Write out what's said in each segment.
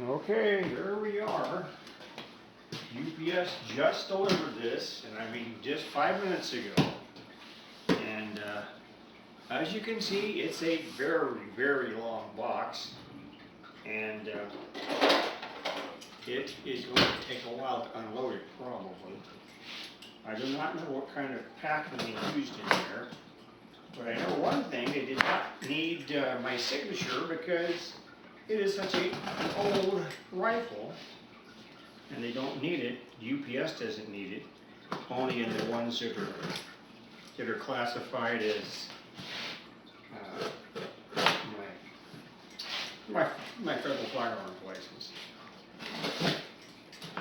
Okay, here we are. UPS just delivered this, and I mean just 5 minutes ago. And as you can see, it's a very, very long box. And it is going to take a while to unload it, probably. I do not know what kind of packing they used in there. But I know one thing, they did not need my signature because it is such an old rifle, and they don't need it. UPS doesn't need it. Only in the ones that are classified as my federal firearms license.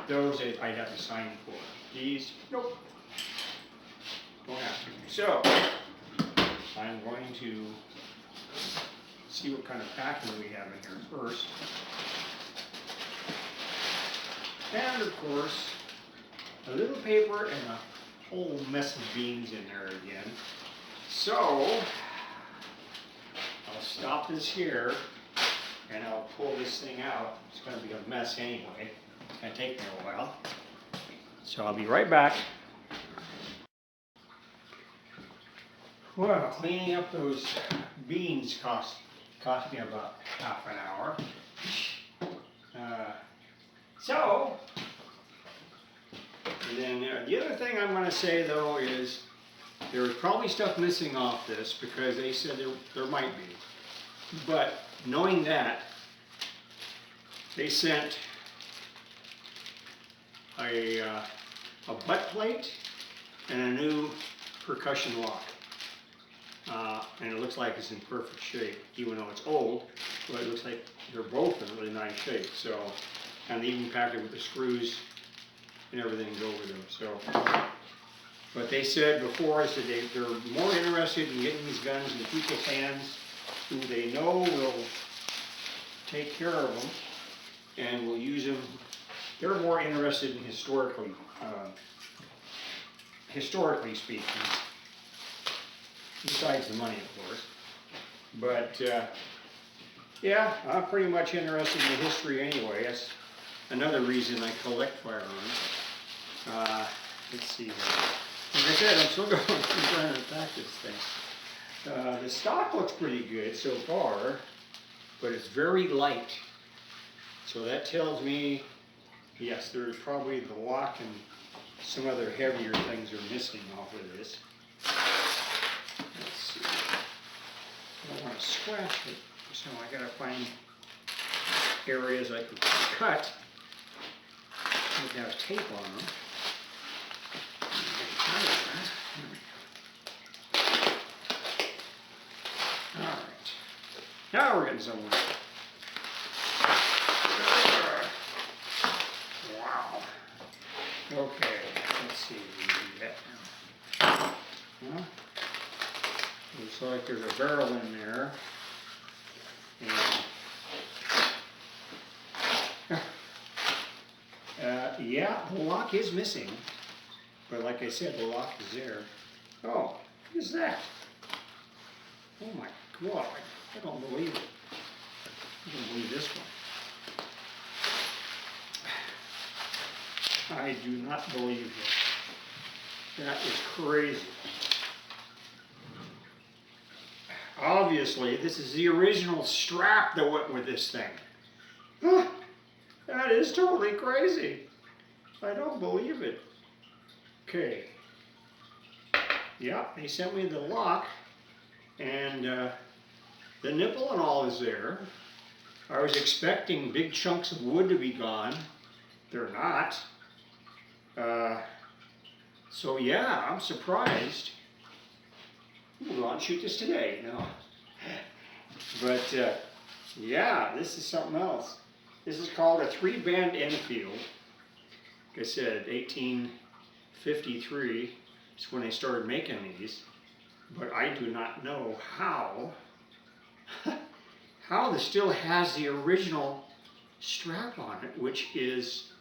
Those that I have to sign for. These, nope, don't have to. So I'm going to see what kind of packing we have in here first. And of course, a little paper and a whole mess of beans in there again. So, I'll stop this here and I'll pull this thing out. It's going to be a mess anyway. It's going to take me a while. So I'll be right back. Well, cleaning up those beans cost me about half an hour. And then the other thing I'm going to say though is there was probably stuff missing off this because they said there might be. But knowing that, they sent a butt plate and a new percussion lock. And it looks like it's in perfect shape, even though it's old, but it looks like they're both in really nice shape. So, and they even packed it with the screws and everything to go with them. So, but they said before, I said they're more interested in getting these guns in people's hands who they know will take care of them and will use them. They're more interested in historically speaking. Besides the money, of course. But, yeah, I'm pretty much interested in the history anyway. That's another reason I collect firearms. Let's see here. Like I said, I'm still trying to pack this thing. The stock looks pretty good so far, but it's very light. So that tells me, yes, there's probably the lock and some other heavier things are missing off of this. Let's see. I don't want to scratch it, so I gotta find areas I could cut and have tape on them. Alright. Now we're getting somewhere. Wow. Okay, let's see if we can do that now. Well, looks like there's a barrel in there. And yeah, the lock is missing. But like I said, the lock is there. Oh, what is that? Oh my God, I don't believe it. I don't believe this one. I do not believe it. That is crazy. Obviously, this is the original strap that went with this thing. Huh, that is totally crazy. I don't believe it. Okay. Yeah, they sent me the lock, and the nipple and all is there. I was expecting big chunks of wood to be gone. They're not. So yeah, I'm surprised. We'll go out and shoot this today, no. But yeah, this is something else. This is called a 3-band Enfield. Like I said, 1853 is when they started making these. But I do not know how this still has the original strap on it, which is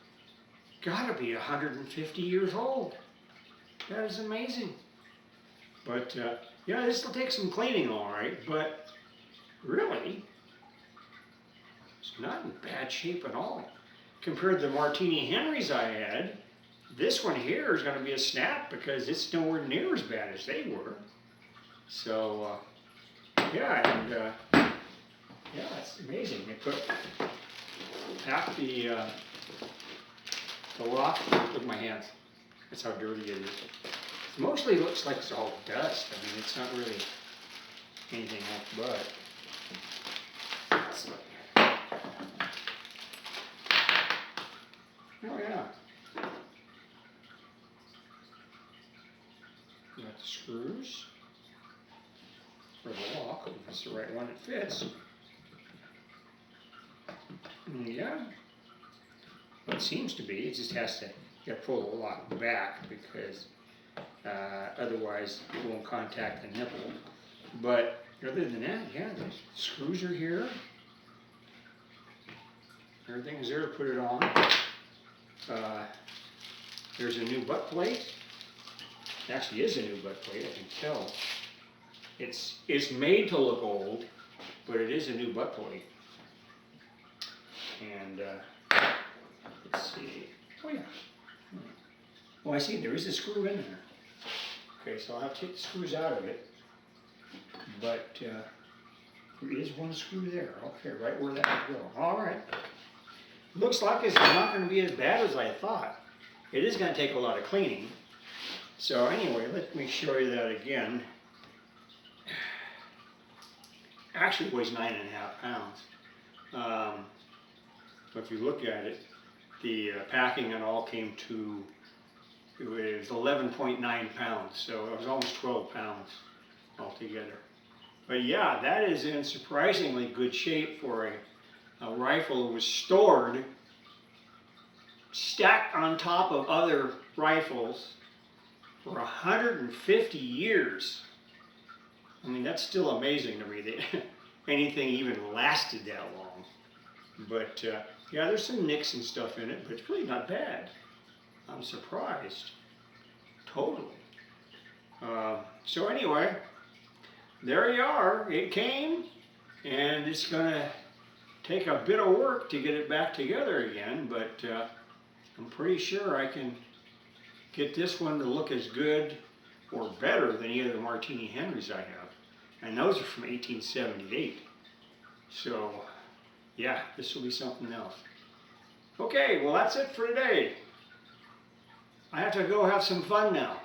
gotta be 150 years old. That is amazing. But yeah, this will take some cleaning, all right. But really, It's not in bad shape at all. Compared to the Martini Henrys I had, this one here is going to be a snap because it's nowhere near as bad as they were. So, yeah, and yeah, it's amazing. They put half the lock with my hands. That's how dirty it is. It mostly looks like it's all dust. I mean, it's not really anything else but. Oh yeah. Got the screws for the lock. If it's the right one, it fits. Yeah. Well, it seems to be. It just has to pull the lock back because otherwise it won't contact the nipple. But other than that, yeah, the screws are here. Everything's there to put it on. There's a new butt plate. It actually is a new butt plate, I can tell. It's made to look old, but it is a new butt plate. And let's see. Oh yeah. Oh, I see. There is a screw in there. Okay, so I'll have to take the screws out of it. But there is one screw there. Okay, right where that would go. All right. Looks like it's not going to be as bad as I thought. It is going to take a lot of cleaning. So anyway, let me show you that again. Actually, it weighs 9.5 pounds. So if you look at it, the packing and all came to, it was 11.9 pounds. So it was almost 12 pounds altogether. But yeah, that is in surprisingly good shape for a rifle that was stored, stacked on top of other rifles for 150 years. I mean, that's still amazing to me that anything even lasted that long. But yeah, there's some nicks and stuff in it, but it's really not bad. I'm surprised. Totally. So anyway, there you are. It came, and it's going to take a bit of work to get it back together again, but I'm pretty sure I can get this one to look as good or better than any of the Martini Henrys I have. And those are from 1878. So, yeah, this will be something else. Okay, well that's it for today. I have to go have some fun now.